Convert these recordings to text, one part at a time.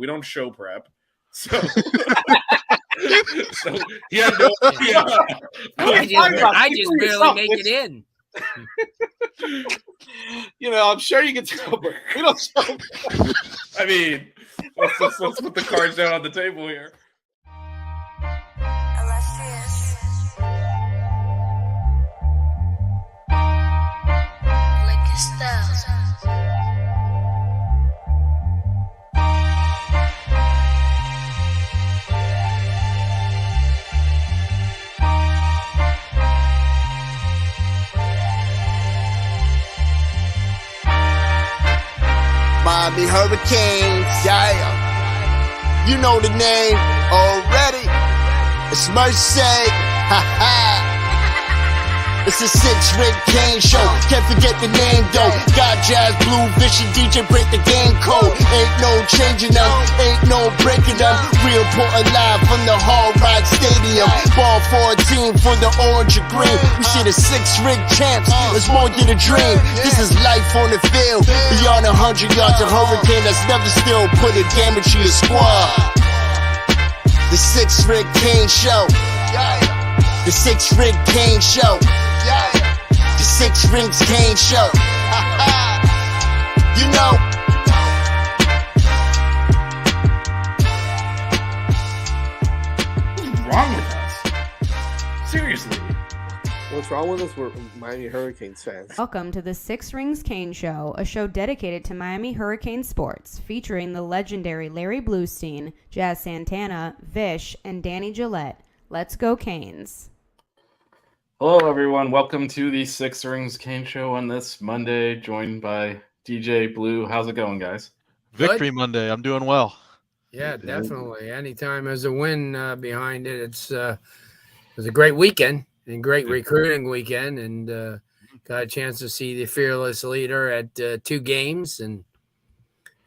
don't show prep. So, so he had no idea. I just barely make it in. I'm sure you can tell, but we don't show. I mean, let's put the cards down on the table here. Miami Hurricanes, yeah. You know the name already. It's Mercy, ha ha. It's a 6-Rick Kane show. Can't forget the name though. Got Jazz, Blue, Vision, DJ break the game code. Ain't no changing them, ain't no breaking them. Real Portland live from the Hard Rock Stadium. Ball 14 for the orange and green. We see the 6-Rick champs. It's more than a dream. This is life on the field. Beyond 100 yards, a hurricane that's never still put a damage to your squad. The 6-Rick Kane show. The 6-Rick Kane show. The 6-Rick Kane show. You know. What's wrong with us? Seriously. What's wrong with us? We're Miami Hurricanes fans. Welcome to the 6-Rings Kane Show, a show dedicated to Miami Hurricane sports, featuring the legendary Larry Bluestein, Jazz Santana, Vish, and Danny Gillette. Let's go Canes. Hello, everyone. Welcome to the 6-Rings Kane Show on this Monday, joined by DJ Blue. How's it going, guys? Victory Monday. I'm doing well. Yeah, definitely. Anytime there's a win behind it, it was a great weekend and great recruiting weekend, and got a chance to see the fearless leader at 2 games. And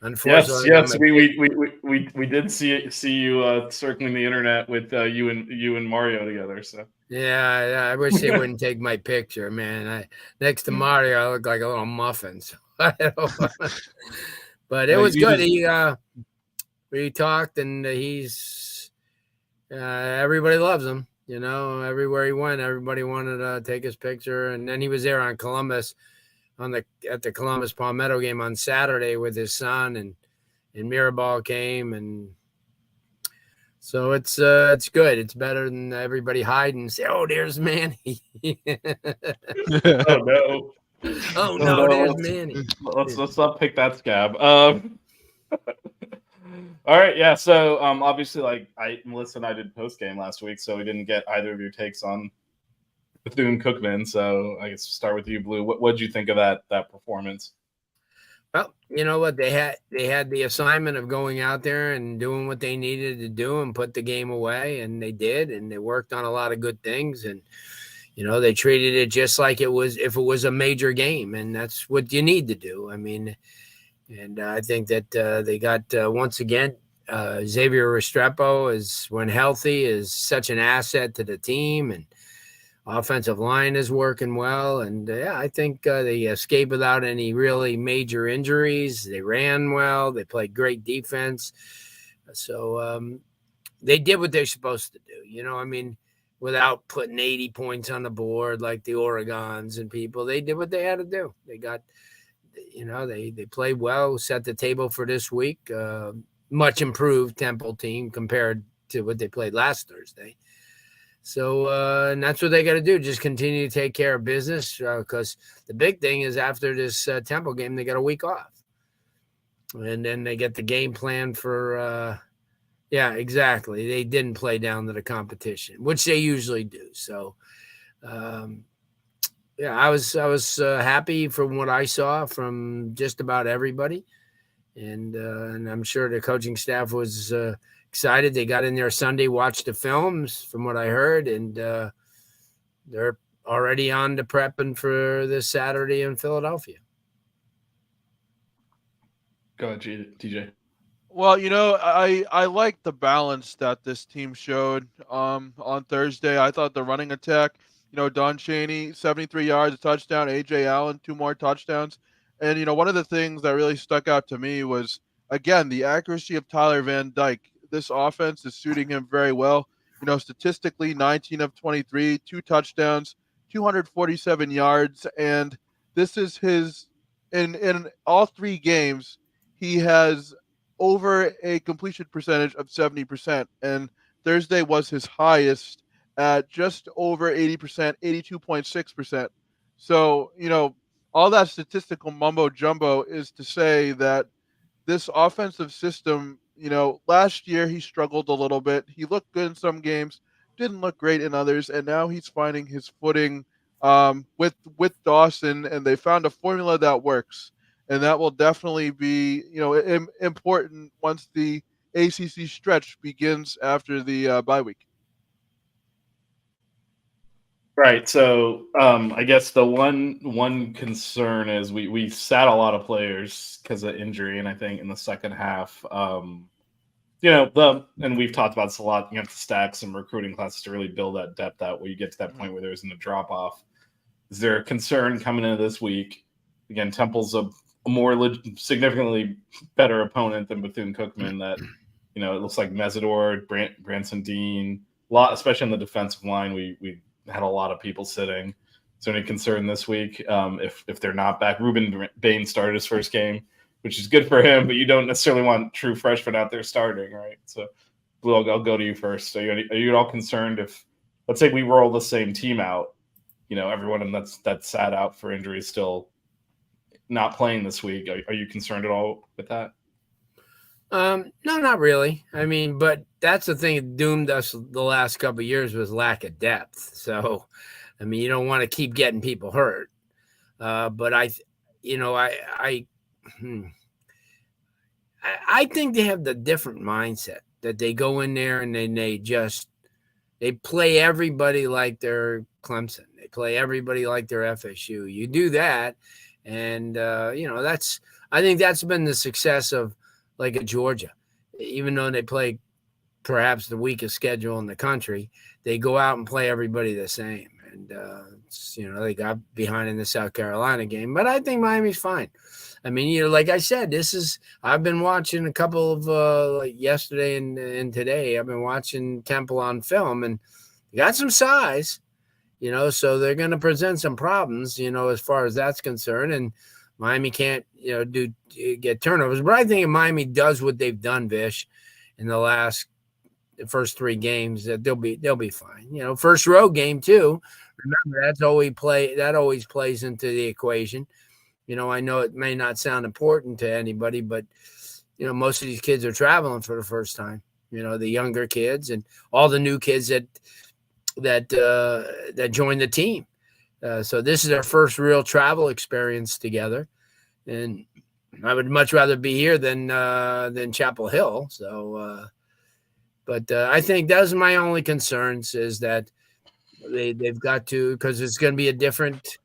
unfortunately, yes, we did see you circling the internet with you and Mario together. So. Yeah, I wish they wouldn't take my picture, man. Next to Mario, I look like a little muffin. So but it was good. We talked, and he's everybody loves him. Everywhere he went, everybody wanted to take his picture. And then he was there on Columbus, at the Columbus Palmetto game on Saturday with his son, and Mirabal came, and so it's good. It's better than everybody hiding and say, "Oh, there's Manny." Oh no! Oh no, there's Manny. Let's not pick that scab. All right, yeah. So obviously, Melissa and I did post game last week, so we didn't get either of your takes on Bethune-Cookman. So I guess start with you, Blue. What did you think of that performance? Well, you know what, they had the assignment of going out there and doing what they needed to do and put the game away, and they did, and they worked on a lot of good things, and they treated it just like it was if it was a major game, and that's what you need to do. I mean, and I think that they got once again Xavier Restrepo when healthy is such an asset to the team, and offensive line is working well, and I think they escaped without any really major injuries. They ran well. They played great defense. So they did what they're supposed to do. Without putting 80 points on the board like the Oregons and people. They did what they had to do. They got, they played well, set the table for this week. Much improved Temple team compared to what they played last Thursday. So, and that's what they got to do. Just continue to take care of business, because the big thing is after this Temple game, they got a week off. And then they get the game plan for, exactly. They didn't play down to the competition, which they usually do. So, I was happy from what I saw from just about everybody. And I'm sure the coaching staff was excited. They got in there Sunday, watched the films from what I heard, and they're already on to prepping for this Saturday in Philadelphia. Go ahead, TJ. Well, I like the balance that this team showed on Thursday. I thought the running attack, Don Chaney, 73 yards, a touchdown, A.J. Allen, 2 more touchdowns. And, one of the things that really stuck out to me was again, the accuracy of Tyler Van Dyke. This offense is suiting him very well. Statistically, 19 of 23, 2 touchdowns, 247 yards, and this is his in all 3 games. He has over a completion percentage of 70%, and Thursday was his highest at just over 80%, 82.6%. So, all that statistical mumbo jumbo is to say that this offensive system, last year he struggled a little bit. He looked good in some games, didn't look great in others, and now he's finding his footing with Dawson, and they found a formula that works. And that will definitely be, important once the ACC stretch begins after the bye week. Right. So I guess the one concern is we sat a lot of players because of injury, and I think in the second half, and we've talked about this a lot. You have to stack some recruiting classes to really build that depth out where you get to that point where there isn't a drop off. Is there a concern coming into this week? Again, Temple's a more significantly better opponent than Bethune-Cookman. That it looks like Mesidor, Branson Dean, especially on the defensive line. We had a lot of people sitting. Is there any concern this week if they're not back? Ruben Bain started his first game, which is good for him, but you don't necessarily want true freshmen out there starting, right? So, Blue, I'll go to you first. Are you at all concerned if, let's say, we roll the same team out? Everyone that's sat out for injury is still not playing this week. Are you concerned at all with that? No, not really. I mean, but that's the thing that doomed us the last couple of years was lack of depth. So, I mean, you don't want to keep getting people hurt. But I think they have the different mindset that they go in there and they play everybody like they're Clemson. They play everybody like they're FSU. You do that, and I think that's been the success of like a Georgia. Even though they play perhaps the weakest schedule in the country, they go out and play everybody the same. And they got behind in the South Carolina game, but I think Miami's fine. I mean, like I said, I've been watching a couple of like yesterday and today. I've been watching Temple on film, and they got some size, so they're going to present some problems, as far as that's concerned. And Miami can't, get turnovers. But I think if Miami does what they've done, Vish, in the first 3 games, that they'll be fine. First road game too. Remember, that always plays into the equation. I know it may not sound important to anybody, but most of these kids are traveling for the first time. The younger kids and all the new kids that joined the team. So this is their first real travel experience together, and I would much rather be here than Chapel Hill. So, but I think those are my only concerns is that they've got to, because it's going to be a different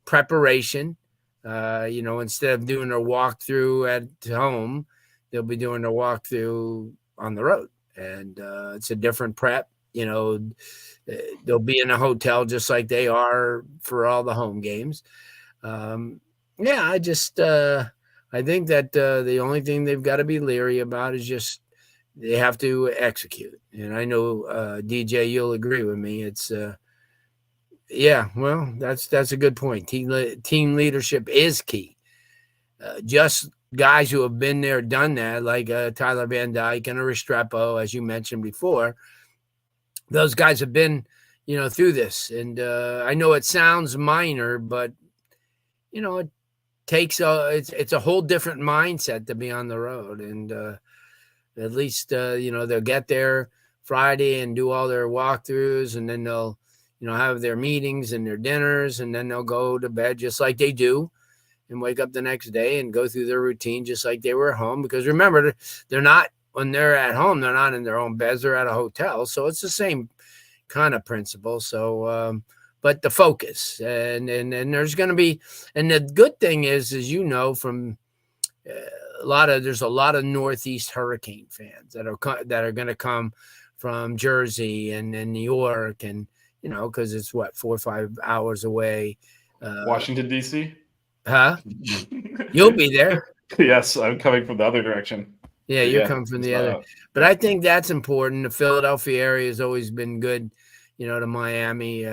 preparation. Instead of doing a walkthrough at home, they'll be doing a walkthrough on the road, and it's a different prep. They'll be in a hotel just like they are for all the home games. I think that the only thing they've got to be leery about is just they have to execute. And I know DJ, you'll agree with me. It's that's a good point. Team leadership is key. Just guys who have been there, done that, like Tyler Van Dyke and a Restrepo, as you mentioned before. Those guys have been, through this. And I know it sounds minor, but, it takes it's a whole different mindset to be on the road. And at least, they'll get there Friday and do all their walkthroughs, and then they'll, have their meetings and their dinners, and then they'll go to bed just like they do and wake up the next day and go through their routine just like they were at home. Because remember, when they're at home, they're not in their own beds, they're at a hotel. So it's the same kind of principle. So, but the focus and there's going to be, and the good thing is from there's a lot of Northeast Hurricane fans that are going to come from Jersey and New York, and, cause it's 4 or 5 hours away. Washington, DC. Huh? You'll be there. Yes, I'm coming from the other direction. Yeah, you're coming from the other. But I think that's important. The Philadelphia area has always been good, to Miami.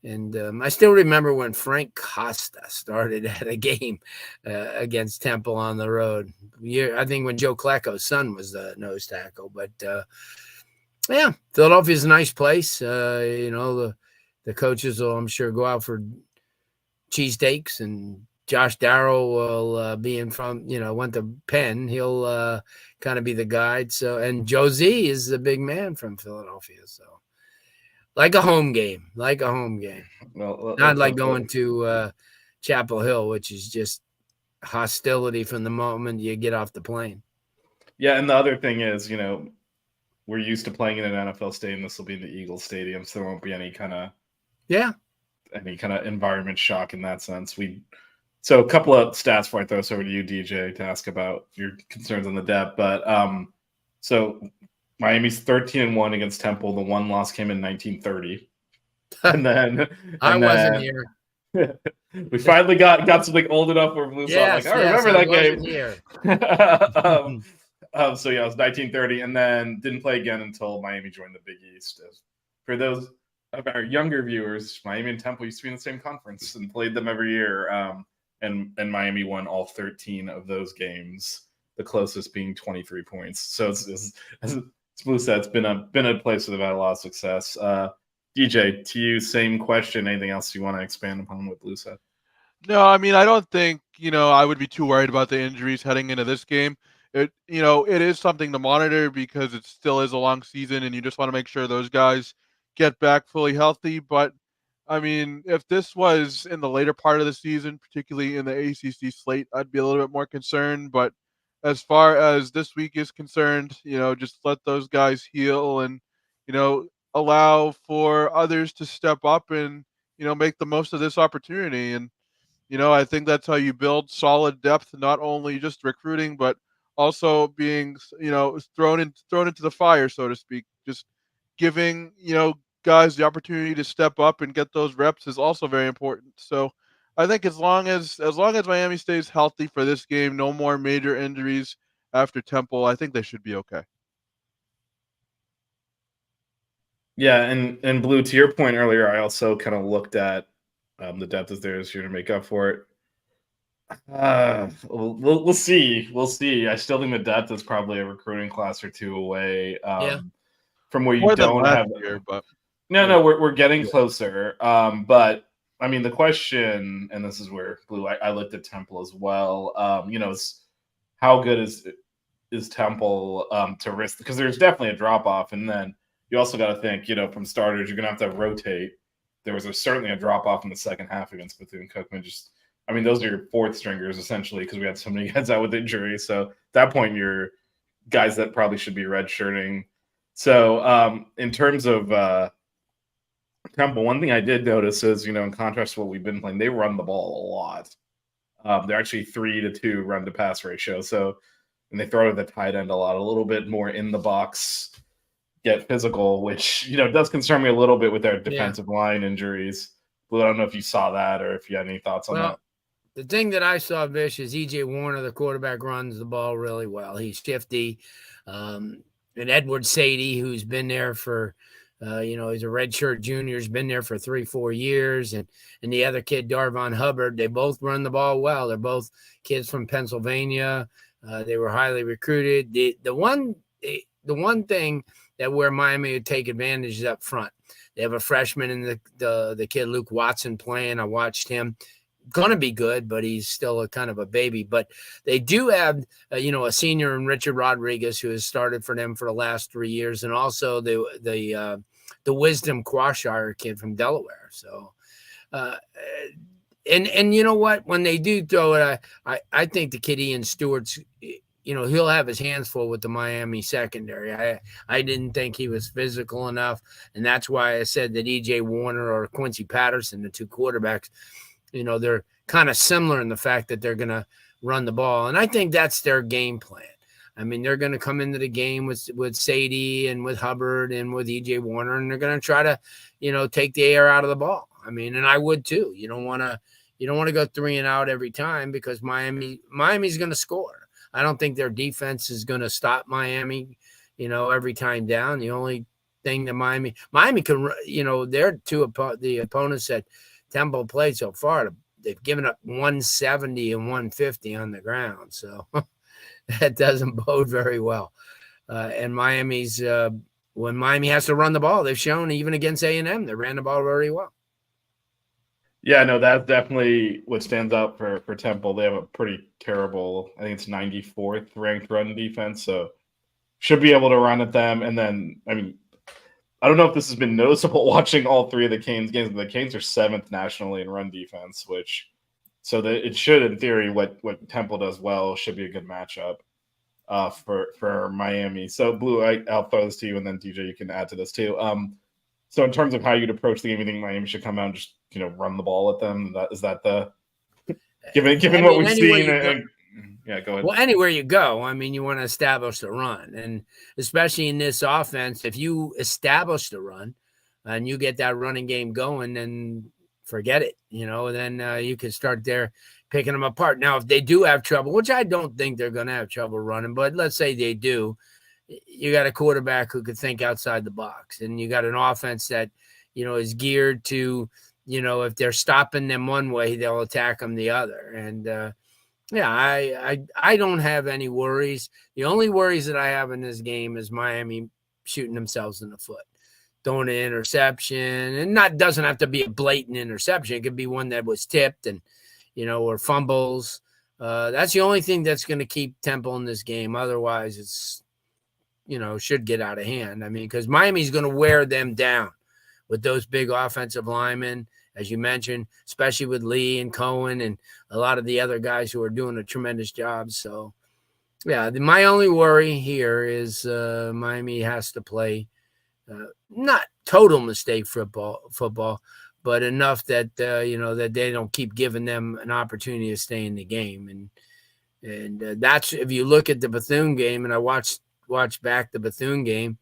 And I still remember when Frank Costa started at a game against Temple on the road. I think when Joe Klecko's son was the nose tackle. But, yeah, Philadelphia's a nice place. The coaches will, I'm sure, go out for cheesesteaks, and Josh Darrow will went to Penn. He'll kind of be the guide. So, and Josie is the big man from Philadelphia. So, like a home game. Well, not like going to Chapel Hill, which is just hostility from the moment you get off the plane. Yeah, and the other thing is, we're used to playing in an NFL stadium. This will be in the Eagles Stadium, so there won't be any kind of environment shock in that sense. So a couple of stats before I throw this over to you, DJ, to ask about your concerns on the depth. But so Miami's 13-1 against Temple. The one loss came in 1930, and then I wasn't here. We finally got something old enough where Blue saw like, I remember that game. Here. So yeah, it was 1930, and then didn't play again until Miami joined the Big East. For those of our younger viewers, Miami and Temple used to be in the same conference and played them every year. And Miami won all 13 of those games, the closest being 23 points. So it's as Blue said, it's been a place where they've had a lot of success. DJ, to you, same question. Anything else you want to expand upon what Blue said? No, I mean, I don't think, I would be too worried about the injuries heading into this game. It is something to monitor because it still is a long season and you just want to make sure those guys get back fully healthy. But I mean, if this was in the later part of the season, particularly in the ACC slate, I'd be a little bit more concerned. But as far as this week is concerned, just let those guys heal and, allow for others to step up and, make the most of this opportunity. And, I think that's how you build solid depth, not only just recruiting, but also being, thrown into the fire, so to speak. Just giving, guys the opportunity to step up and get those reps is also very important. So I think as long as Miami stays healthy for this game, no more major injuries after Temple, I think they should be okay. Yeah, and Blue, to your point earlier, I also kind of looked at the depth is there this year to make up for it. We'll see. We'll see. I still think the depth is probably a recruiting class or two away from where you More don't have. Year, but no, we're getting closer. But I mean, the question, and this is where Blue, I looked at Temple as well. How good is Temple to risk? Because there's definitely a drop off, and then you also got to think, from starters, you're going to have to rotate. There was certainly a drop off in the second half against Bethune-Cookman. Those are your fourth stringers essentially because we had so many guys out with injuries. So at that point, you're guys that probably should be redshirting. So in terms of Temple, one thing I did notice is, in contrast to what we've been playing, they run the ball a lot. They're actually 3-2 run to pass ratio. So, and they throw to the tight end a little bit more in the box, get physical, which, does concern me a little bit with their defensive line injuries. Blue, I don't know if you saw that or if you had any thoughts on that. The thing that I saw, Vish, is E.J. Warner, the quarterback, runs the ball really well. He's shifty. And Edward Sadie, who's been there for, he's a redshirt junior, has been there for 3-4 years. And the other kid, Darvon Hubbard, they both run the ball well. They're both kids from Pennsylvania. They were highly recruited. The one thing that where Miami would take advantage is up front. They have a freshman in the kid Luke Watson playing. I watched him. Gonna be good, but he's still a kind of a baby. But they do have, a senior in Richard Rodriguez who has started for them for the last 3 years, and also the Wisdom Quashire kid from Delaware. So, and you know what? When they do throw it, I think the kid Ian Stewart's, he'll have his hands full with the Miami secondary. I didn't think he was physical enough, and that's why I said that E.J. Warner or Quincy Patterson, the two quarterbacks, they're kind of similar in the fact that they're going to run the ball. And I think that's their game plan. I mean, they're going to come into the game with Sadie and with Hubbard and with E.J. Warner, and they're going to try to, take the air out of the ball. I mean, and I would too. You don't want to, You don't want to go 3 and out every time because Miami's going to score. I don't think their defense is going to stop Miami, every time down. The only thing that Miami can, they're the opponents that Temple played so far, they've given up 170 and 150 on the ground. So that doesn't bode very well. And Miami's when Miami has to run the ball, they've shown even against A&M, they ran the ball very well. Yeah, no, that's definitely what stands out for Temple. They have a pretty terrible, I think it's 94th ranked run defense, so should be able to run at them. And then, I mean, I don't know if this has been noticeable watching all three of the Canes games, but the Canes are 7th nationally in run defense, it should, in theory, what Temple does well should be a good matchup for Miami. So, Blue, I'll throw this to you, and then DJ, you can add to this too. So in terms of how you'd approach the game, you think Miami should come out and just run the ball at them? Is that the given what we've seen? Yeah, go ahead. Well, anywhere you go, I mean, you want to establish the run, and especially in this offense, if you establish the run and you get that running game going, then forget it. Then you can start there picking them apart. Now, if they do have trouble, which I don't think they're going to have trouble running, but let's say they do. You got a quarterback who could think outside the box, and you got an offense that, is geared to, if they're stopping them one way, they'll attack them the other. And I don't have any worries. The only worries that I have in this game is Miami shooting themselves in the foot, throwing an interception, and doesn't have to be a blatant interception. It could be one that was tipped and, or fumbles. That's the only thing that's going to keep Temple in this game. Otherwise, it's, should get out of hand. I mean, because Miami's going to wear them down with those big offensive linemen, as you mentioned, especially with Lee and Cohen and a lot of the other guys who are doing a tremendous job. So, yeah, my only worry here is Miami has to play not total mistake football, but enough that, that they don't keep giving them an opportunity to stay in the game. And that's, if you look at the Bethune game, and I watch back the Bethune game,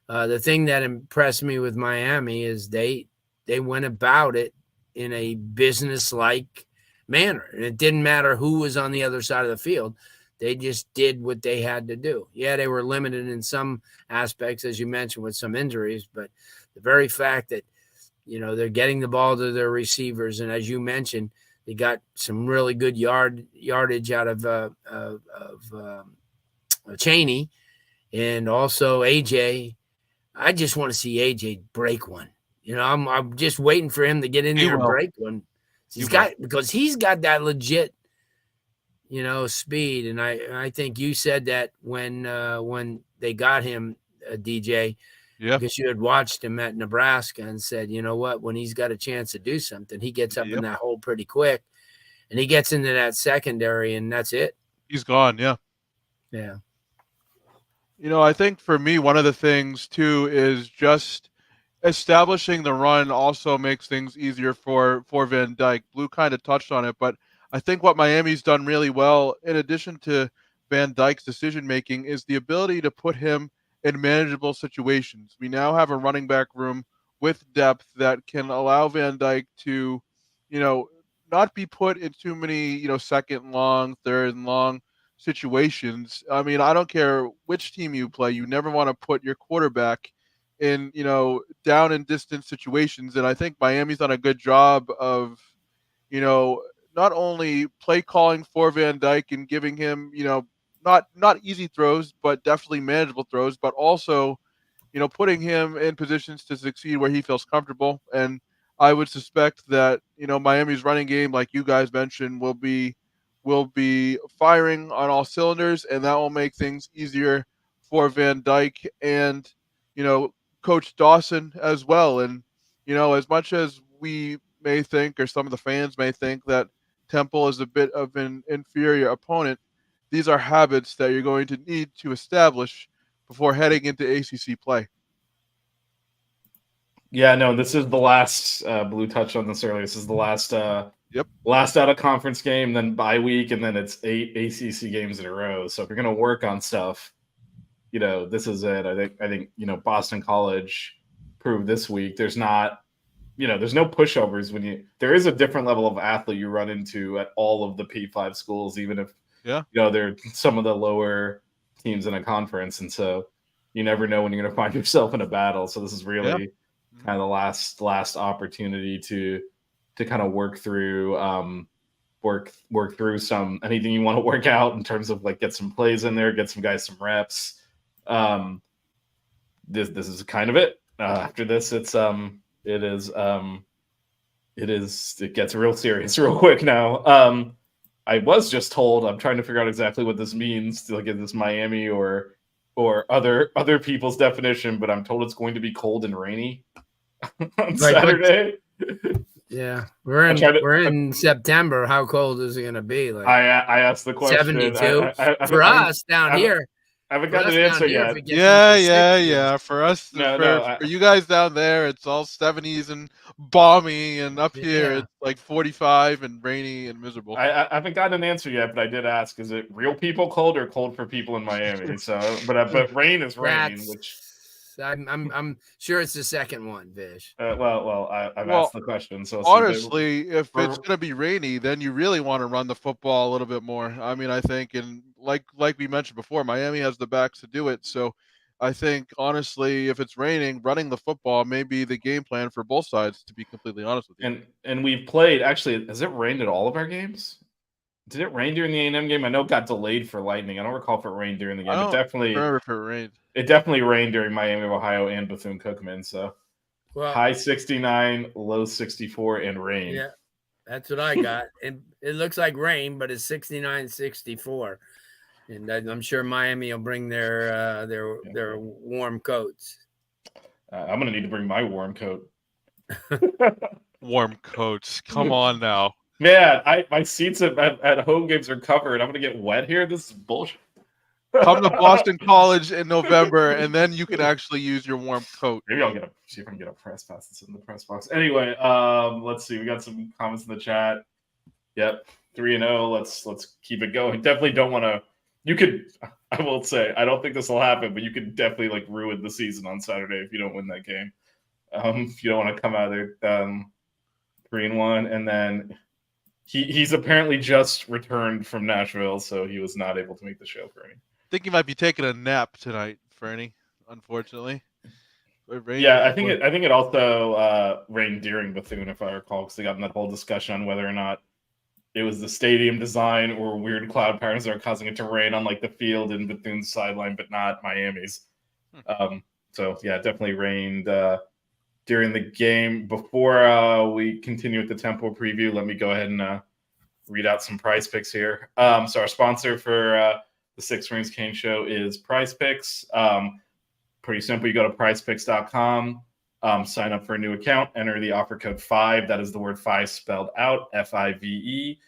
the thing that impressed me with Miami is they went about it in a business-like manner. And it didn't matter who was on the other side of the field. They just did what they had to do. Yeah, they were limited in some aspects, as you mentioned, with some injuries, but the very fact that, they're getting the ball to their receivers, and as you mentioned, they got some really good yardage out of Chaney. And also AJ, I just want to see AJ break one. I'm just waiting for him to get in there and break one. Because he's got that legit, speed. And I think you said that when they got him, DJ, because you had watched him at Nebraska and said, you know what, when he's got a chance to do something, he gets up in that hole pretty quick, and he gets into that secondary, and that's it. He's gone. Yeah. Yeah. I think for me, one of the things too is just establishing the run also makes things easier for Van Dyke. Blue kind of touched on it, but I think what Miami's done really well, in addition to Van Dyke's decision making, is the ability to put him in manageable situations. We now have a running back room with depth that can allow Van Dyke to, not be put in too many, second and long, third and long situations. I mean, I don't care which team you play, you never want to put your quarterback in, down and distance situations. And I think Miami's done a good job of, not only play calling for Van Dyke and giving him, not easy throws, but definitely manageable throws, but also, putting him in positions to succeed where he feels comfortable. And I would suspect that, Miami's running game, like you guys mentioned, will be firing on all cylinders, and that will make things easier for Van Dyke and, Coach Dawson as well. And, as much as we may think, or some of the fans may think, that Temple is a bit of an inferior opponent, these are habits that you're going to need to establish before heading into ACC play. Yeah, no, this is the last, Blue touched on this earlier, this is the last last out of conference game, then bye week, and then it's 8 ACC games in a row. So if you're going to work on stuff, this is it. I think Boston College proved this week there's not there's no pushovers there is a different level of athlete you run into at all of the P5 schools, even if they're some of the lower teams in a conference, and so you never know when you're going to find yourself in a battle. So this is really kind of the last opportunity to kind of work through some anything you want to work out in terms of like get some plays in there, get some guys some reps. This is kind of it. After this, it gets real serious real quick now. I was just told, I'm trying to figure out exactly what this means to like, is this Miami or other people's definition, but I'm told it's going to be cold and rainy on Saturday. Yeah, we're in September. How cold is it going to be? Like I asked the question. 72 for us down here. I haven't gotten an answer yet. Yeah. For us, for you guys down there, it's all 70s and balmy, and up here it's like 45 and rainy and miserable. I haven't gotten an answer yet, but I did ask: is it real people cold or cold for people in Miami? So, but rain is rain, which I'm sure it's the second one, Vish. I've asked the question. So honestly, if it's going to be rainy, then you really want to run the football a little bit more. I mean, I think, and like we mentioned before, Miami has the backs to do it. So I think, honestly, if it's raining, running the football may be the game plan for both sides, to be completely honest with you. And we've played, actually, has it rained at all of our games? Did it rain during the A&M game? I know it got delayed for lightning. I don't recall if it rained during the game. I don't remember if it rained. It definitely rained during Miami of Ohio and Bethune-Cookman. So high 69, low 64, and rain. Yeah, that's what I got. And it looks like rain, but it's 69, 64. And I'm sure Miami will bring their warm coats. I'm going to need to bring my warm coat. Warm coats. Come on now. Man, my seats at home games are covered. I'm going to get wet here. This is bullshit. Come to Boston College in November, and then you can actually use your warm coat. Maybe I'll see if I can get a press pass that's in the press box. Anyway, let's see. We got some comments in the chat. Yep, 3-0. Let's keep it going. Definitely don't want to. I will say, I don't think this will happen, but you could definitely like ruin the season on Saturday if you don't win that game. If you don't want to come out of there 3-1, and then he's apparently just returned from Nashville, so he was not able to make the show for me. I think he might be taking a nap tonight, Fernie. Unfortunately. Yeah, I think it also rained during Bethune, if I recall, because they got in that whole discussion on whether or not it was the stadium design or weird cloud patterns that are causing it to rain on like the field in Bethune's sideline, but not Miami's. So yeah, it definitely rained during the game. Before we continue with the Temple preview, let me go ahead and read out some prize picks here. So our sponsor for the Six Rings Cane Show is Prize Picks. Pretty simple. You go to prizepicks.com, sign up for a new account, enter the offer code 5. That is the word 5 spelled out, FIVE.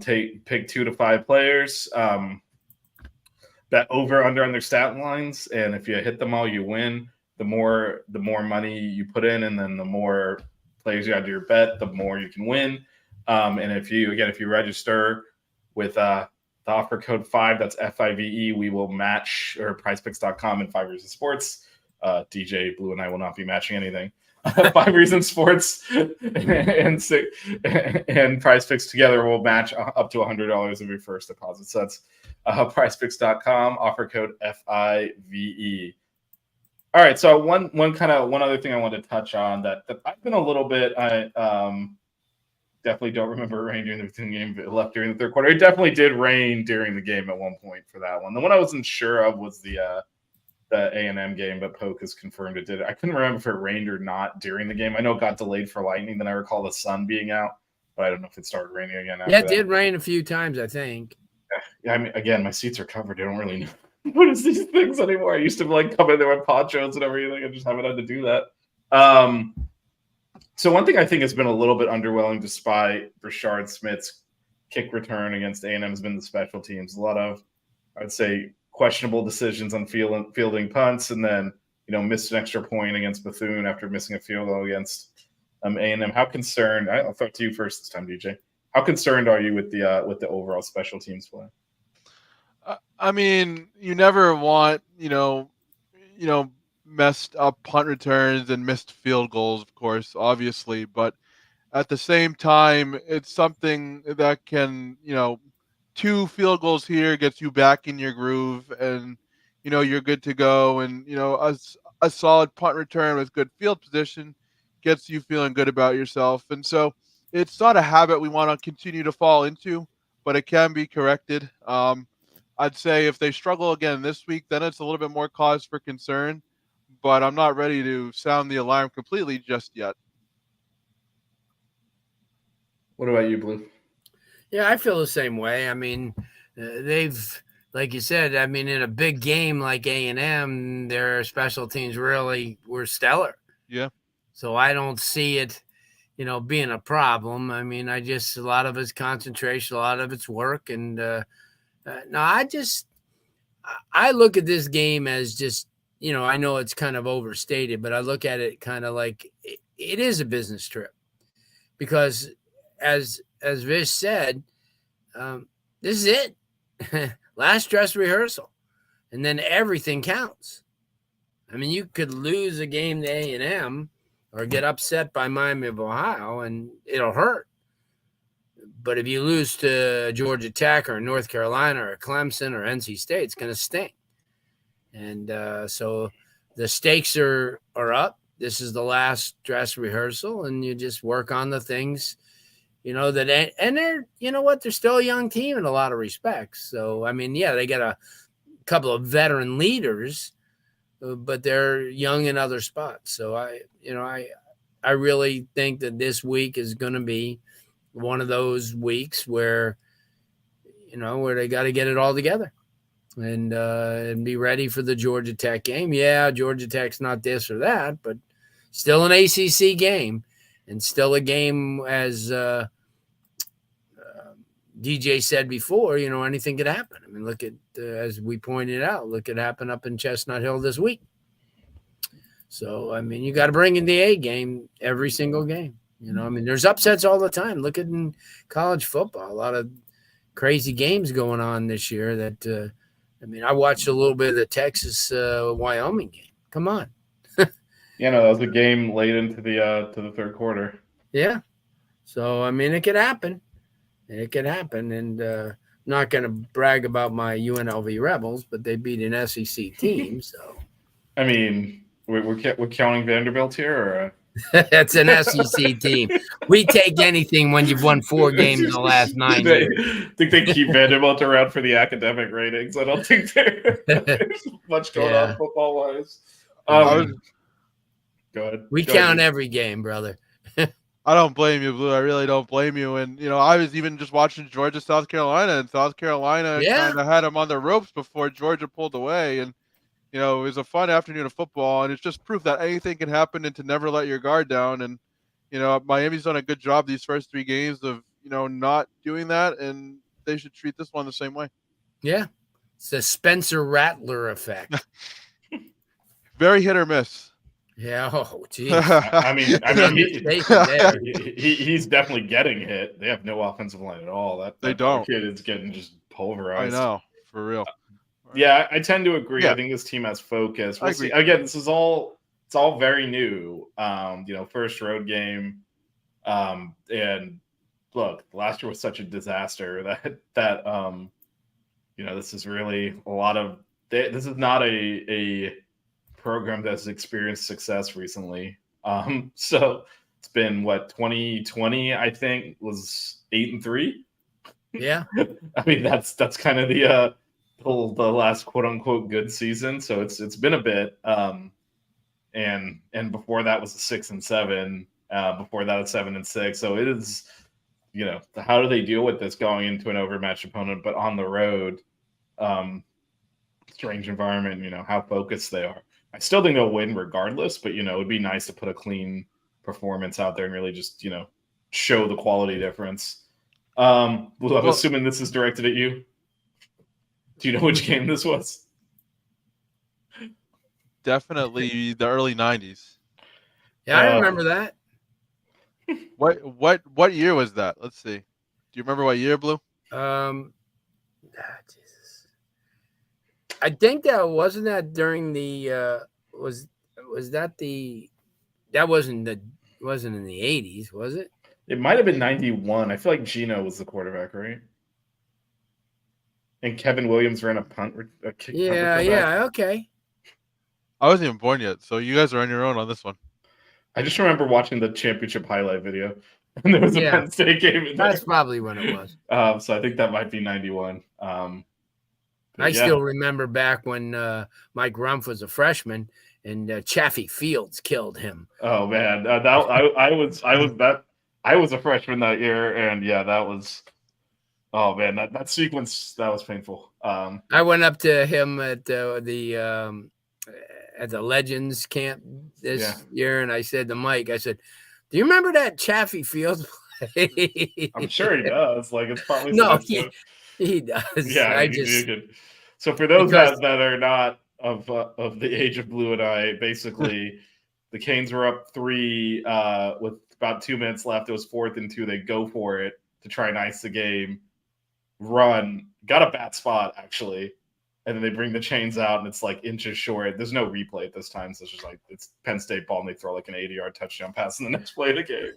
Pick 2 to 5 players. Bet over under on their stat lines, and if you hit them all, you win. The more money you put in, and then the more players you add to your bet, the more you can win. And if you register with the offer code 5, that's FIVE, we will match, or prizepicks.com and 5 Reasons Sports. DJ Blue and I will not be matching anything. 5 Reasons Sports and Prize Picks together will match up to $100 of your first deposit. So that's prizepicks.com, offer code FIVE. All right, so one other thing I wanted to touch on that I've been a little bit. I definitely don't remember rain during the Bethune game, but it left during the third quarter. It definitely did rain during the game at one point for that one. The one I wasn't sure of was the A&M game, but Poke has confirmed it did. I couldn't remember if it rained or not during the game. I know it got delayed for lightning. Then I recall the sun being out, but I don't know if it started raining again. Yeah, it did rain a few times, I think. Yeah, I mean, again, my seats are covered. I don't really know what is these things anymore. I used to like come in there with ponchos and everything. I just haven't had to do that. So one thing I think has been a little bit underwhelming, despite Rashard Smith's kick return against A&M, has been the special teams. A lot of, I'd say, questionable decisions on fielding punts, and then missed an extra point against Bethune after missing a field goal against A&M. How concerned? I'll throw it to you first this time, DJ. How concerned are you with the overall special teams play? I mean, you never want messed up punt returns and missed field goals, of course, obviously, but at the same time, it's something that can, 2 field goals here gets you back in your groove, and you're good to go. And a solid punt return with good field position gets you feeling good about yourself. And so it's not a habit we want to continue to fall into, but it can be corrected. I'd say if they struggle again this week, then it's a little bit more cause for concern, but I'm not ready to sound the alarm completely just yet. What about you, Blue? Yeah, I feel the same way. I mean, they've, like you said, I mean, in a big game like A&M, their special teams really were stellar. Yeah. So I don't see it, being a problem. I mean, a lot of it's concentration, a lot of it's work. And no, I look at this game as just, I know it's kind of overstated, but I look at it kind of like it is a business trip, because as Vish said, this is it. Last dress rehearsal, and then everything counts. I mean, you could lose a game to A&M or get upset by Miami of Ohio, and it'll hurt. But if you lose to Georgia Tech or North Carolina or Clemson or NC State, it's going to sting. And so the stakes are up. This is the last dress rehearsal, and you just work on the things, that, and they're, they're still a young team in a lot of respects. So, I mean, yeah, they got a couple of veteran leaders, but they're young in other spots. So I really think that this week is going to be one of those weeks where, where they got to get it all together and be ready for the Georgia Tech game. Yeah, Georgia Tech's not this or that, but still an ACC game, and still a game, as DJ said before, anything could happen. I mean, look at, as we pointed out, look at happen up in Chestnut Hill this week. So, I mean, you got to bring in the A game every single game. I mean, there's upsets all the time. Look at in college football, a lot of crazy games going on this year that, I mean, I watched a little bit of the Texas Wyoming game. Come on. That was a game late into the third quarter. Yeah. So, I mean, it could happen. It could happen. And I'm not going to brag about my UNLV Rebels, but they beat an SEC team. So, I mean, we're counting Vanderbilt here, or that's an SEC team. We take anything when you've won 4 games in the last 9 years. Think they keep Vanderbilt around for the academic ratings? I don't think there's much going on football wise. Go ahead. We count every game, brother. I don't blame you, Blue. I really don't blame you. And, I was even just watching Georgia, South Carolina, and South Carolina kind of had them on the ropes before Georgia pulled away. And, it was a fun afternoon of football, and it's just proof that anything can happen and to never let your guard down. And, Miami's done a good job these first 3 games of, not doing that, and they should treat this one the same way. Yeah. It's the Spencer Rattler effect. Very hit or miss. Yeah. Oh, geez. I mean, he's definitely getting hit. They have no offensive line at all. That kid is getting just pulverized. I know, for real. Yeah, I tend to agree. Yeah. I think this team has focus. We'll see. Again, it's all very new. First road game. And look, last year was such a disaster that this is really a lot of. This is not a program that's experienced success recently. So it's been 2020, I think, was 8-3. Yeah. I mean, that's kind of the last quote unquote good season. So it's been a bit. And before that was a 6-7. Before that, a 7-6. So it is, how do they deal with this going into an overmatched opponent, but on the road, strange environment, how focused they are. I still think they'll win regardless, but, it would be nice to put a clean performance out there and really just, show the quality difference. I'm assuming this is directed at you. Do you know which game this was? Definitely the early 90s. Yeah, I remember that. What year was that? Let's see. Do you remember what year, Blue? Jesus. I think that wasn't that during the that wasn't in the 80s, was it? It might have been 91. I feel like Gino was the quarterback, right? And Kevin Williams ran a punt kick. Yeah, okay. I wasn't even born yet, so you guys are on your own on this one. I just remember watching the championship highlight video, and there was a Penn State game in there. That's probably when it was. So I think that might be 91. I still remember back when Mike Rumpf was a freshman and Chaffee Fields killed him. Oh man, I was a freshman that year, and yeah, that was. Oh man, that sequence, that was painful. I went up to him at the Legends camp this year, and I said to Mike, I said, "Do you remember that Chaffee Fields play?" I'm sure he does. Like, it's probably he does. Yeah, So for those that are not of the age of Blue and I, basically, the Canes were up 3 with about 2 minutes left. It was 4th and 2. They go for it to try and ice the game. Run, got a bad spot actually, and then they bring the chains out, and it's like inches short. There's no replay at this time, so it's just like it's Penn State ball, and they throw like an 80-yard touchdown pass in the next play of the game.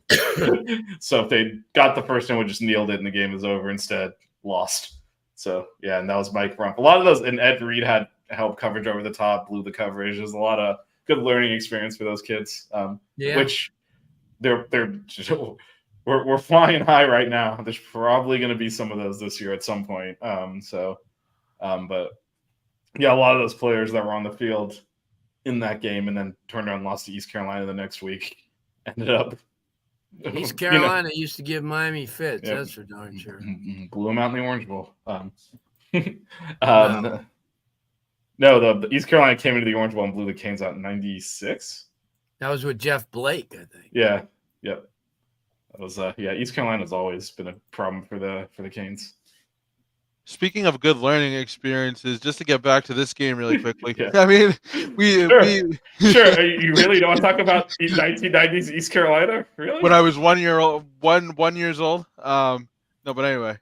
So if they got the first one, would just kneeled it, and the game is over. Instead, lost. So yeah, and that was Mike Rumpf. A lot of those, and Ed Reed had help coverage over the top, blew the coverage. There's a lot of good learning experience for those kids. Which they're we're flying high right now. There's probably going to be some of those this year at some point. But yeah, a lot of those players that were on the field in that game and then turned around and lost to East Carolina the next week ended up. East Carolina used to give Miami fits. Yeah, that's for darn sure. Blew them out in the Orange Bowl. No, the East Carolina came into the Orange Bowl and blew the Canes out in '96. That was with Jeff Blake, I think. Yeah. Yep. That was East Carolina's always been a problem for the Canes. Speaking of good learning experiences, just to get back to this game really quickly. Yeah. I mean, Sure. You really don't want to talk about 1990s East Carolina? Really? When I was 1 year old, one years old. No, but anyway,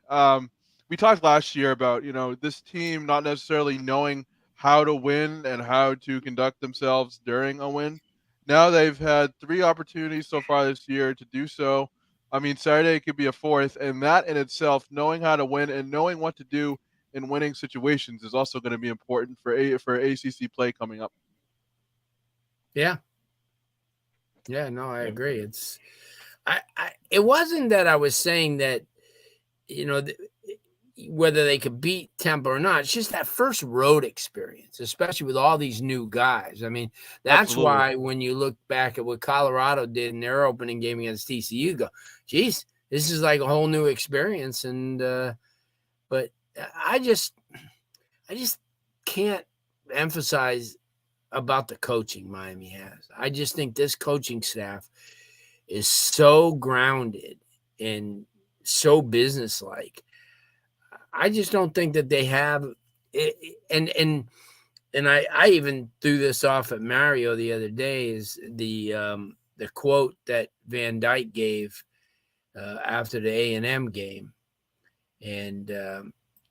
we talked last year about, this team not necessarily knowing how to win and how to conduct themselves during a win. Now they've had 3 opportunities so far this year to do so. I mean, Saturday could be a 4th, and that in itself, knowing how to win and knowing what to do in winning situations is also going to be important for ACC play coming up. Yeah. Yeah, no, I agree. It wasn't that I was saying that, whether they could beat Temple or not. It's just that first road experience, especially with all these new guys. I mean, that's Absolutely. why when you look back at what Colorado did in their opening game against TCU, you go, geez, this is like a whole new experience. And but I just can't emphasize about the coaching Miami has. I just think this coaching staff is so grounded and so businesslike. I just don't think that they have it. And I even threw this off at Mario the other day is the quote that Van Dyke gave after the A&M game. And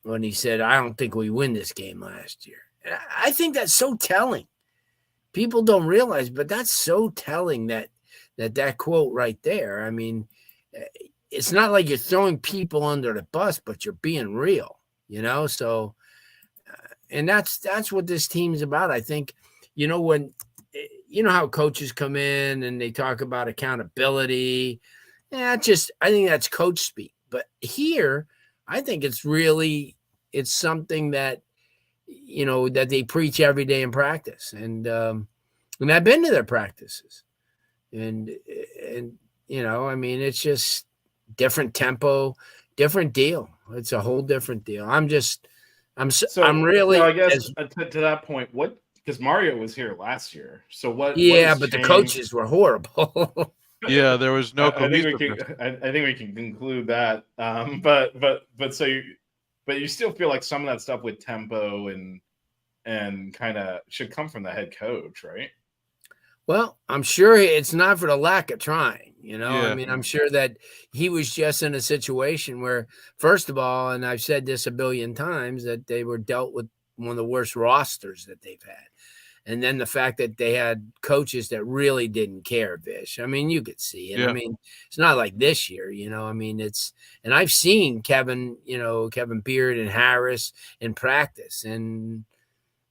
when he said, I don't think we win this game last year. And I think that's so telling. People don't realize, but that's so telling that quote right there. I mean, it's not like you're throwing people under the bus, but you're being real, So, and that's what this team's about. I think, when how coaches come in and they talk about accountability. I think that's coach speak. But here, I think it's something that that they preach every day in practice, and I've been to their practices, and I mean, it's just different tempo, different deal. It's a whole different deal. I'm really. I guess to that point, because Mario was here last year, so what? Yeah, what but changed? The coaches were horrible. Yeah, there was no. I think we can conclude that. But you still feel like some of that stuff with tempo and kind of should come from the head coach, right? Well, I'm sure it's not for the lack of trying, Yeah. I mean, I'm sure that he was just in a situation where, first of all, and I've said this a billion times, that they were dealt with one of the worst rosters that they've had. And then the fact that they had coaches that really didn't care, Vish. I mean, you could see it. Yeah. I mean, it's not like this year, I mean, and I've seen Kevin Beard and Harris in practice, and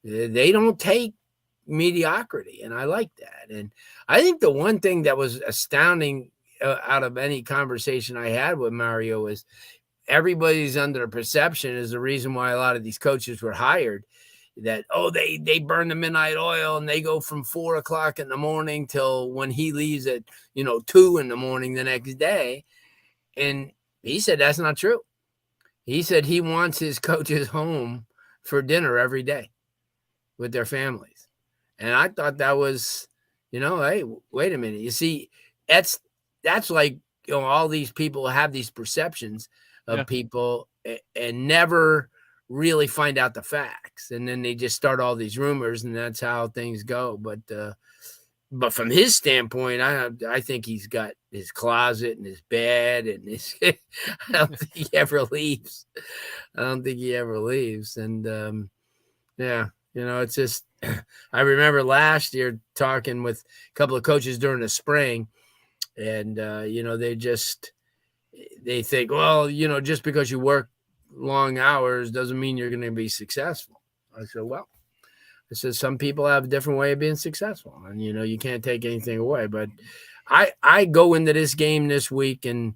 they don't take mediocrity. And I like that. And I think the one thing that was astounding out of any conversation I had with Mario is everybody's under the perception is the reason why a lot of these coaches were hired, that, they burn the midnight oil and they go from 4 o'clock in the morning till when he leaves at, 2 in the morning the next day. And he said, that's not true. He said he wants his coaches home for dinner every day with their families. And I thought that was, hey, wait a minute. You see, that's like, all these people have these perceptions of people and never really find out the facts, and then they just start all these rumors, and that's how things go. But from his standpoint, I think he's got his closet and his bed and his I don't think he ever leaves. And it's just I remember last year talking with a couple of coaches during the spring, and they think, well, just because you work long hours doesn't mean you're going to be successful. I said, some people have a different way of being successful, and you can't take anything away. But I go into this game this week, and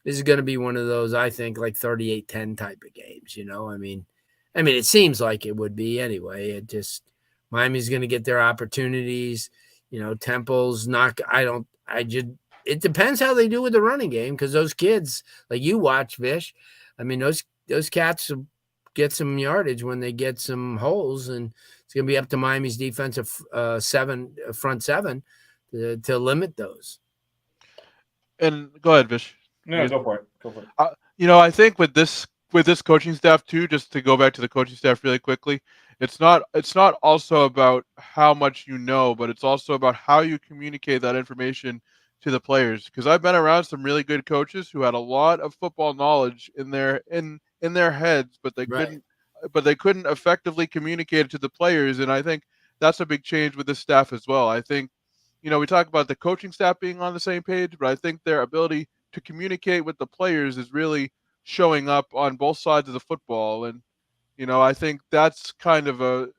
this is going to be one of those, I think, like 38-10 type of games. I mean, it seems like it would be anyway. It just, Miami's going to get their opportunities. Temple's not. It depends how they do with the running game, because those kids, like you watch, Vish, I mean, those cats get some yardage when they get some holes, and it's going to be up to Miami's defensive front seven to limit those. And go ahead, Vish. No, go for it. I think with this coaching staff too, just to go back to the coaching staff really quickly, it's not also about how much but it's also about how you communicate that information to the players. Because I've been around some really good coaches who had a lot of football knowledge in their heads, but they couldn't effectively communicate it to the players. And I think that's a big change with this staff as well. I think, we talk about the coaching staff being on the same page, but I think their ability to communicate with the players is really showing up on both sides of the football. And, I think that's kind of a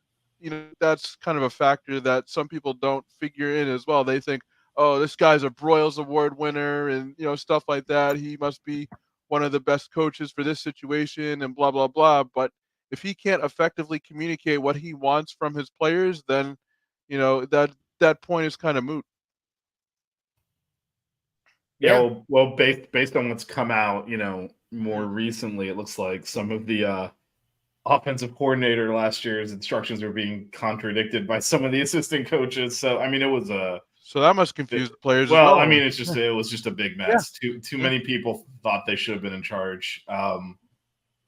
factor that some people don't figure in as well. They think, oh, this guy's a Broyles Award winner and, stuff like that. He must be one of the best coaches for this situation and blah, blah, blah. But if he can't effectively communicate what he wants from his players, then, that point is kind of moot. Yeah. Well, based on what's come out, more recently, it looks like some of the offensive coordinator last year's instructions are being contradicted by some of the assistant coaches. So, I mean, it was So that must confuse the players. Well, as well. I mean, it was just a big mess. Yeah. Too many people thought they should have been in charge.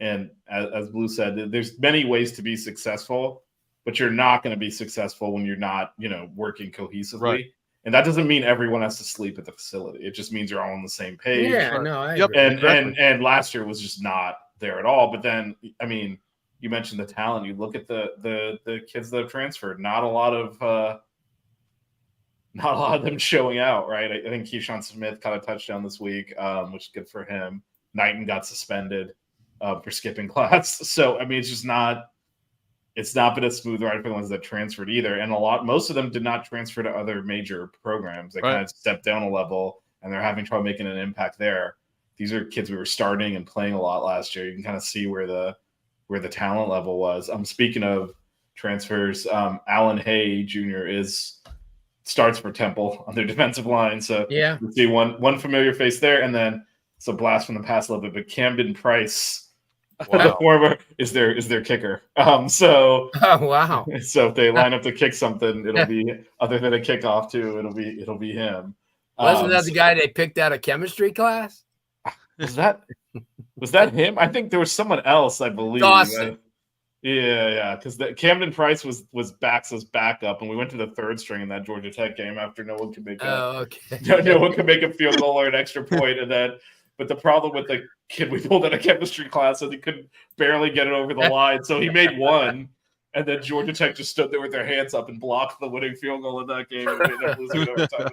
And as Blue said, there's many ways to be successful, but you're not going to be successful when you're not, working cohesively. Right. And that doesn't mean everyone has to sleep at the facility. It just means you're all on the same page. Yeah, no, I agree. And last year was just not there at all. But then, I mean, you mentioned the talent. You look at the kids that have transferred. Not a lot of them showing out, right? I think Keyshawn Smith caught a touchdown this week, which is good for him. Knighton got suspended for skipping class. So, I mean, it's not been a smooth ride for the ones that transferred either. And most of them did not transfer to other major programs. They kind of stepped down a level, and they're having trouble making an impact there. These are kids we were starting and playing a lot last year. You can kind of see where the talent level was. Speaking of transfers, Alan Hay Jr. starts for Temple on their defensive line. So yeah, you see one familiar face there, and then it's a blast from the past a little bit. But Camden Price, the former, is their kicker. So wow. So if they line up to kick something, it'll be other than a kickoff too. It'll be him. Wasn't that the guy they picked out of chemistry class? Was that him? I think there was someone else, I believe. Dawson. Yeah, because Camden Price was Bax's backup, and we went to the third string in that Georgia Tech game after no one could make no one could make a field goal or an extra point, and then. But the problem with the kid we pulled out of chemistry class is he could barely get it over the line, so he made one, And then Georgia Tech just stood there with their hands up and blocked the winning field goal in that game and ended up losing in overtime.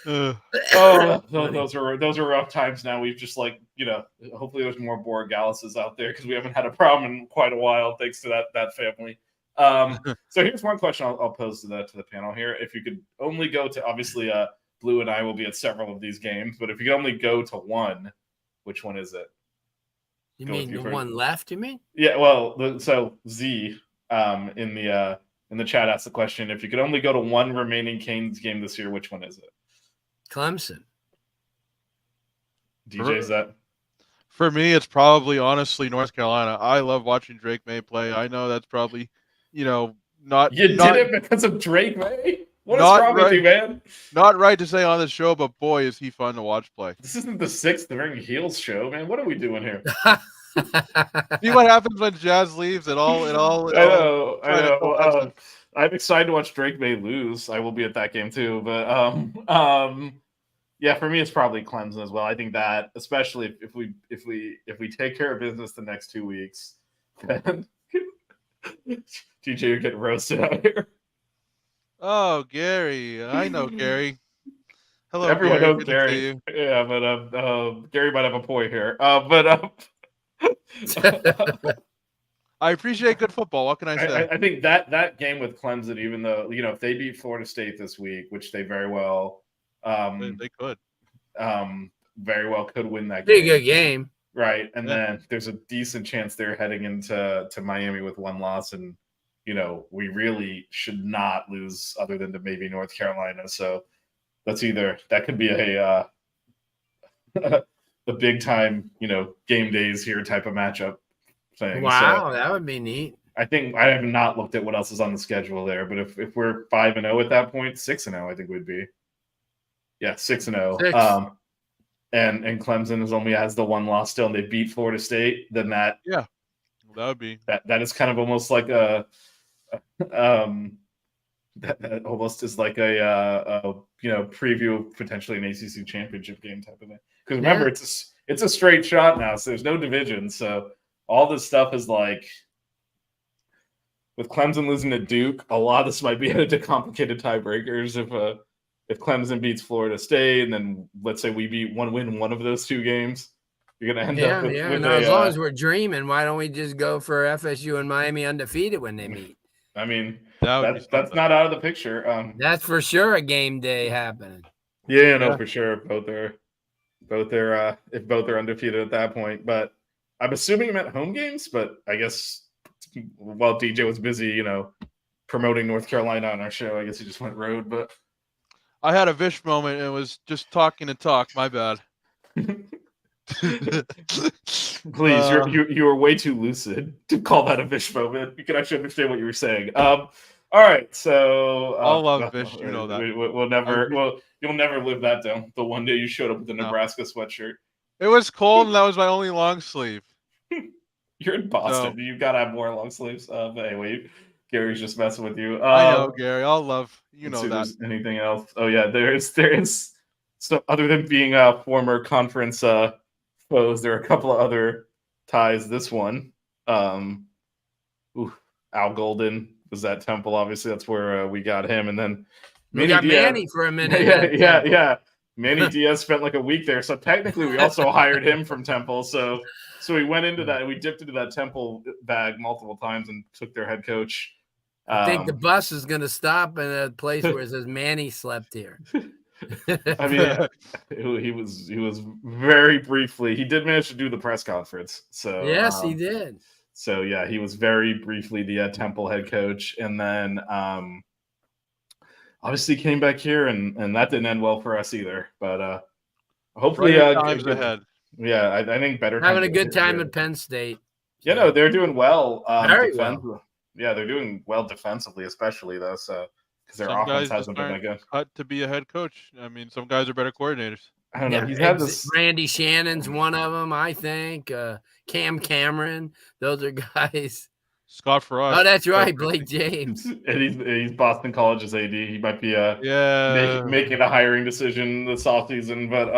And that was, those are rough times. Now we've just hopefully there's more Borregalises out there because we haven't had a problem in quite a while thanks to that family. So here's one question I'll pose to the panel here. If you could only go to, obviously Blue and I will be at several of these games, but if you could only go to one, which one is it? You mean the one left? You mean? Yeah. Well, so Z in the chat asked the question: if you could only go to one remaining Canes game this year, which one is it? Clemson. DJ, is that? For me, it's probably honestly North Carolina. I love watching Drake May play. I know that's probably, not. You did it because of Drake May? What is wrong with you, man? Not right to say on the show, but boy, is he fun to watch play. This isn't the 6th Ring Heels show, man. What are we doing here? See what happens when Jazz leaves? It all. I know. I'm excited to watch Drake May lose. I will be at that game too. But yeah, for me, it's probably Clemson as well. I think that, especially if we take care of business the next 2 weeks, then DJ, you're getting roasted out here. Oh, Gary. I know Gary. Hello, everyone Gary. knows Gary. Yeah, but Gary might have a point here. But I appreciate good football. What can I say? I think that game with Clemson, even though if they beat Florida State this week, which they very well, they could, very well could win that game. Pretty good game, right? And then there's a decent chance they're heading into Miami with one loss, and we really should not lose other than to maybe North Carolina. So that could be a big time, game days here type of matchup thing. Wow, so that would be neat. I think I have not looked at what else is on the schedule there, but if we're 5-0 at that point, 6-0, I think would be. Yeah, 6-0. And Clemson only has the one loss still, and they beat Florida State. Then that would be that is kind of almost like a that almost is like a preview of potentially an ACC championship game type of thing. Because remember, it's a straight shot now, so there's no division. So all this stuff is like, with Clemson losing to Duke, a lot of this might be headed to complicated tiebreakers. If Clemson beats Florida State, and then let's say we win one of those two games, you're gonna end up with as long as we're dreaming, why don't we just go for FSU and Miami undefeated when they meet? I mean, that's not out of the picture. That's for sure a game day happening. Yeah, no, for sure. Both are if both are undefeated at that point. But I'm assuming him at home games. But I guess while DJ was busy, promoting North Carolina on our show, I guess he just went road. But I had a Vish moment and was just talking to talk. My bad. Please, you were way too lucid to call that a Vish moment. You can actually understand what you were saying. All right, so I'll love Vish. You know that you'll never live that down. The one day you showed up with the Nebraska sweatshirt. It was cold, and that was my only long sleeve. You're in Boston. So, you've got to have more long sleeves. But anyway, Gary's just messing with you. I know, Gary. I'll love that. Anything else? Oh yeah, there is. So other than being former conference foes, there are a couple of other ties. This one, Al Golden was at Temple. Obviously, that's where we got him, and then we got Manny for a minute. Yeah. Manny Diaz spent like a week there, so technically we also hired him from Temple. So we went into that. We dipped into that Temple bag multiple times and took their head coach. I think the bus is going to stop in a place where it says Manny slept here. I mean, he was very briefly. He did manage to do the press conference. So yes, he did. So yeah, he was very briefly the Temple head coach, and then obviously came back here, and that didn't end well for us either. But hopefully, times ahead. Yeah, I think better. Having a good time at Penn State. Yeah, no, they're doing well. Very well. Yeah, they're doing well defensively, especially though. So because their offense hasn't been that good. Cut to be a head coach. I mean, some guys are better coordinators. I don't know. He's had this. Randy Shannon's one of them, I think. Cam Cameron. Those are guys. Scott Frost. Oh, that's right, Blake James. And he's Boston College's AD. He might be making a hiring decision this offseason, but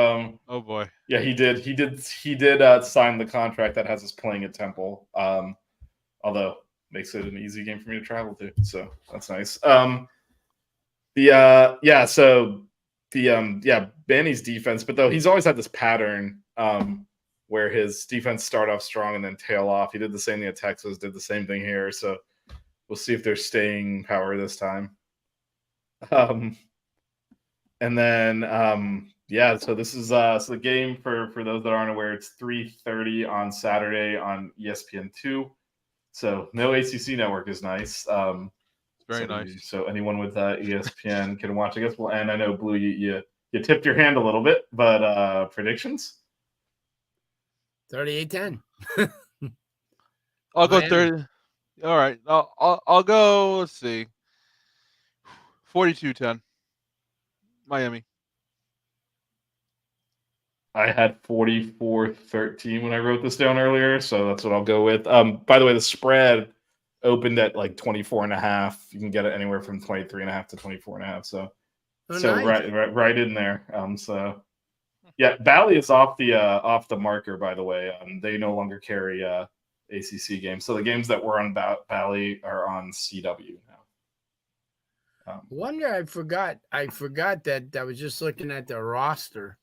oh boy, yeah, he did sign the contract that has us playing at Temple. Although makes it an easy game for me to travel to. So that's nice. Banny's defense, but though he's always had this pattern where his defense start off strong and then tail off. He did the same thing at Texas, did the same thing here. So we'll see if they're staying power this time. So this is so the game for those that aren't aware, it's 3:30 on Saturday on ESPN2. So no ACC network is nice. Very nice. So anyone with ESPN can watch, I guess. Well, and I know Blue, you tipped your hand a little bit, but predictions? 38-10. I'll go Miami. 30. All right. I'll go, let's see. 42-10. Miami. I had 44-13 when I wrote this down earlier, so that's what I'll go with. By the way, the spread opened at like 24.5. You can get it anywhere from 23.5 to 24.5. So Nice. right in there. So yeah, Bally is off the marker, by the way. They no longer carry ACC games. So the games that were on Bally are on CW now. Wonder, I forgot that I was just looking at the roster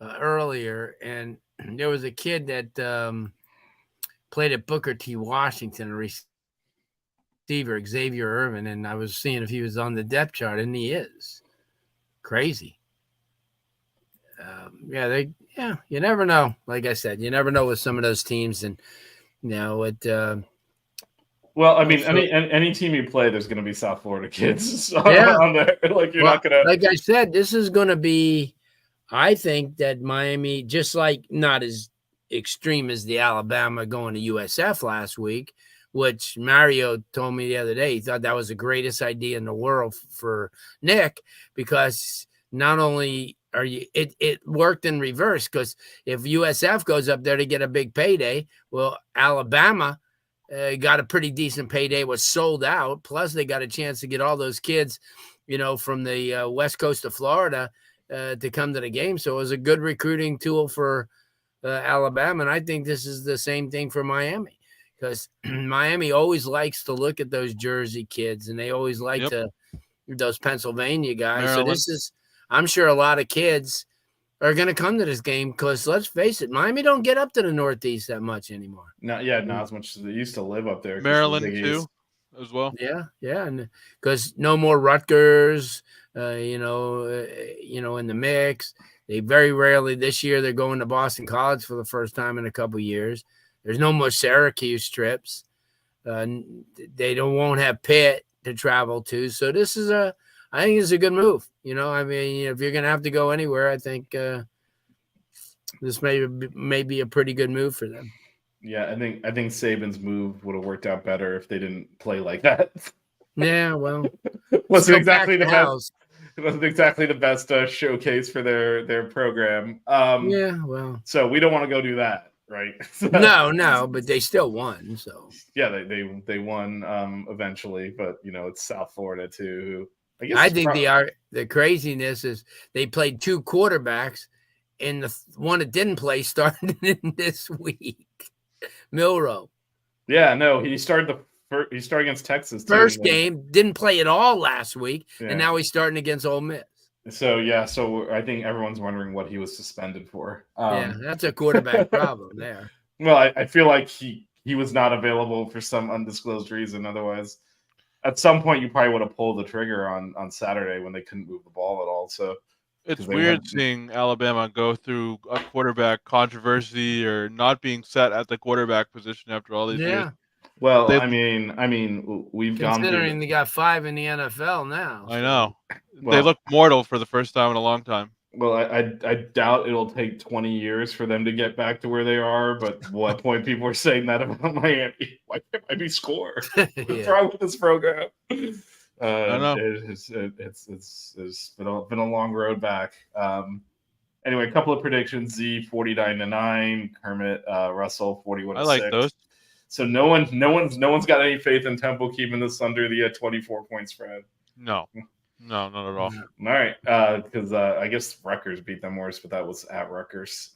earlier, and there was a kid that played at Booker T. Washington, a receiver, Xavier Irvin, and I was seeing if he was on the depth chart, and he is. Crazy. You never know. Like I said, you never know with some of those teams, and well, I mean, any team you play, there's going to be South Florida kids on there. Like not going to. Like I said, this is going to be. I think that Miami, just like not as extreme as the Alabama going to USF last week, which Mario told me the other day, he thought that was the greatest idea in the world for Nick, because not only it worked in reverse, because if USF goes up there to get a big payday, well, Alabama got a pretty decent payday, was sold out. Plus they got a chance to get all those kids, from the west coast of Florida to come to the game. So it was a good recruiting tool for Alabama. And I think this is the same thing for Miami, because Miami always likes to look at those Jersey kids, and they always like those Pennsylvania guys. Maryland. So I'm sure a lot of kids are going to come to this game, because let's face it, Miami don't get up to the Northeast that much anymore. Not as much as they used to live up there. Maryland too, as well. Yeah, and because no more Rutgers, in the mix. They very rarely this year they're going to Boston College for the first time in a couple of years. There's no more Syracuse trips. They won't have Pitt to travel to. So I think it's a good move. If you're going to have to go anywhere, I think this may be a pretty good move for them. Yeah, I think Saban's move would have worked out better if they didn't play like that. Yeah, well, wasn't exactly the best. It wasn't exactly the best showcase for their program. So we don't want to go do that, right? No, but they still won. So yeah, they won eventually, but it's South Florida too. I think the craziness is they played two quarterbacks, and the one that didn't play started in this week. Milroe. Yeah, no, he started against Texas too. First game, didn't play at all last week, and now he's starting against Ole Miss. So I think everyone's wondering what he was suspended for. That's a quarterback problem there. Well, I feel like he was not available for some undisclosed reason. Otherwise, at some point, you probably would have pulled the trigger on Saturday when they couldn't move the ball at all. So it's weird seeing Alabama go through a quarterback controversy or not being set at the quarterback position after all these years. Well, I mean, we've gone considering they got 5 in the NFL now. I know. They look mortal for the first time in a long time. Well, I doubt it'll take 20 years for them to get back to where they are. But at one point, people were saying that about Miami. Why can't Miami score? What's wrong with this program? I know. It's been a long road back. Anyway, a couple of predictions: Z 49-9, Kermit Russell 41-6. I like those. So no one's got any faith in Temple keeping this under the 24-point spread. No, not at all. All right, because I guess Rutgers beat them worse, but that was at Rutgers.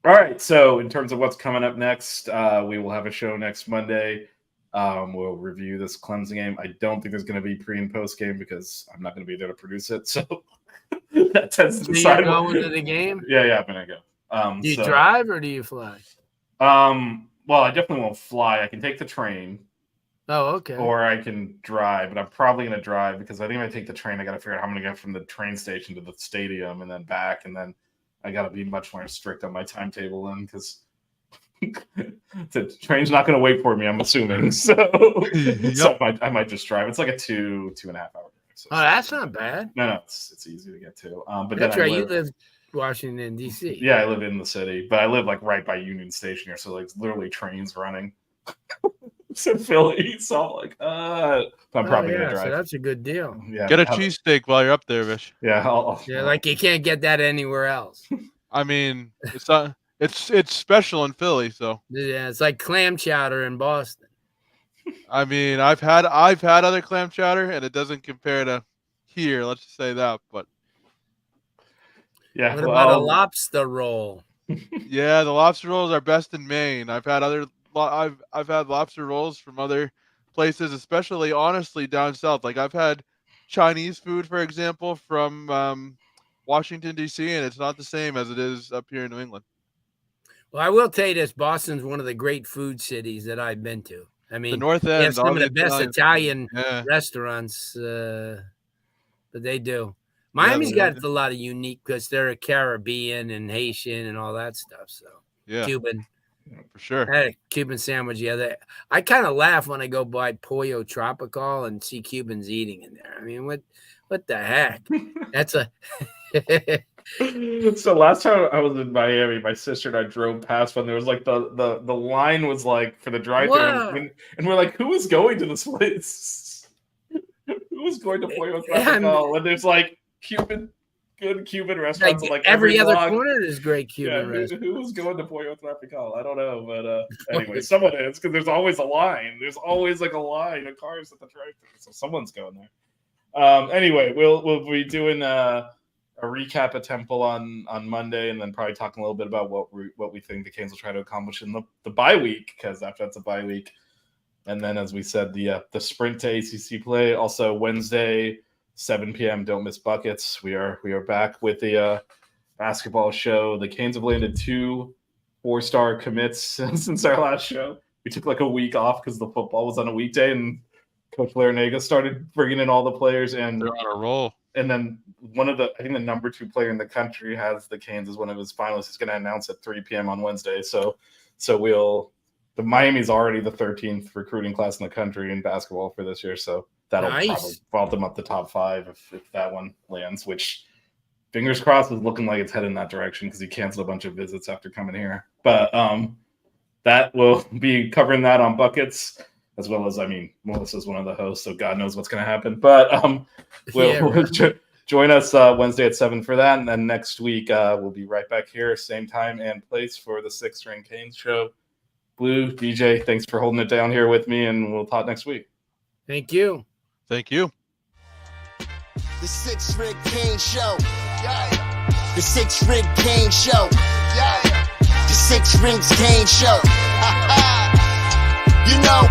All right. So in terms of what's coming up next, we will have a show next Monday. We'll review this Clemson game. I don't think there's going to be pre and post game because I'm not going to be there to produce it. So that tends to So decide. you're going to the game? Yeah, I'm going to go. Do you drive or do you fly? Well, I definitely won't fly. I can take the train. Oh, okay. Or I can drive, but I'm probably going to drive because I think if I take the train, I got to figure out how I'm going to get from the train station to the stadium and then back. And then I got to be much more strict on my timetable then because the train's not going to wait for me, I'm assuming. So, so I might just drive. It's like a 2.5 hour drive. So that's not bad. No, it's easy to get to. But That's then right. You live Washington, D.C. Yeah, I live in the city, but I live like right by Union Station here. So like literally trains running. It's in Philly, so I'm like, I'm probably gonna drive. So that's a good deal. Yeah, Get a cheesesteak while you're up there, Vish. Yeah, like you can't get that anywhere else. I mean, it's not. It's special in Philly, so Yeah, it's like clam chowder in Boston. I mean, I've had other clam chowder, and it doesn't compare to here. Let's just say that. But yeah, what about a lobster roll? Yeah, the lobster rolls are best in Maine. I've had lobster rolls from other places, especially honestly down south. Like I've had Chinese food, for example, from Washington D.C., and it's not the same as it is up here in New England. Well, I will tell you this: Boston's one of the great food cities that I've been to. I mean, the North End, they have some of the best Italian restaurants that they do. Miami's got a lot of unique because they're a Caribbean and Haitian and all that stuff. So Cuban. For sure. I had a Cuban sandwich the other day. I kind of laugh when I go by Pollo Tropical and see Cubans eating in there. I mean, what the heck? That's a So last time I was in Miami, my sister and I drove past when there was like the line was like for the drive-thru, and we're like, who is going to this place? Who is going to Pollo Tropical? When there's like good Cuban restaurants, like every other corner is great Cuban restaurant. Who's going to Pollo Tropical? I don't know, but anyway, someone is because there's always a line. There's always like a line of cars at the drive-thru, so someone's going there. Anyway, we'll be doing a recap of Temple on Monday, and then probably talking a little bit about what we think the Canes will try to accomplish in the bye week, because after that's a bye week, and then as we said, the sprint to ACC play also Wednesday. 7 p.m. Don't miss buckets. We are back with the basketball show. The Canes have landed 2 4-star commits since our last show. We took like a week off because the football was on a weekday, and Coach Larinaga started bringing in all the players, and they're on a roll. And then I think the number 2 player in the country has the Canes as one of his finalists. He's going to announce at 3 p.m. on Wednesday. So the Miami's already the 13th recruiting class in the country in basketball for this year. So that'll probably vault them up the top 5 if that one lands, which fingers crossed is looking like it's headed in that direction because he canceled a bunch of visits after coming here. But that will be covering that on buckets, as well as, I mean, Melissa's one of the hosts, so God knows what's going to happen. But we'll join us Wednesday at 7 for that. And then next week, we'll be right back here, same time and place for the 6th String Canes show. Blue, DJ, thanks for holding it down here with me, and we'll talk next week. Thank you. Thank you. The 6th String Canes show. Yeah. The 6th String Canes show. Yeah. The 6th String Canes show. You know,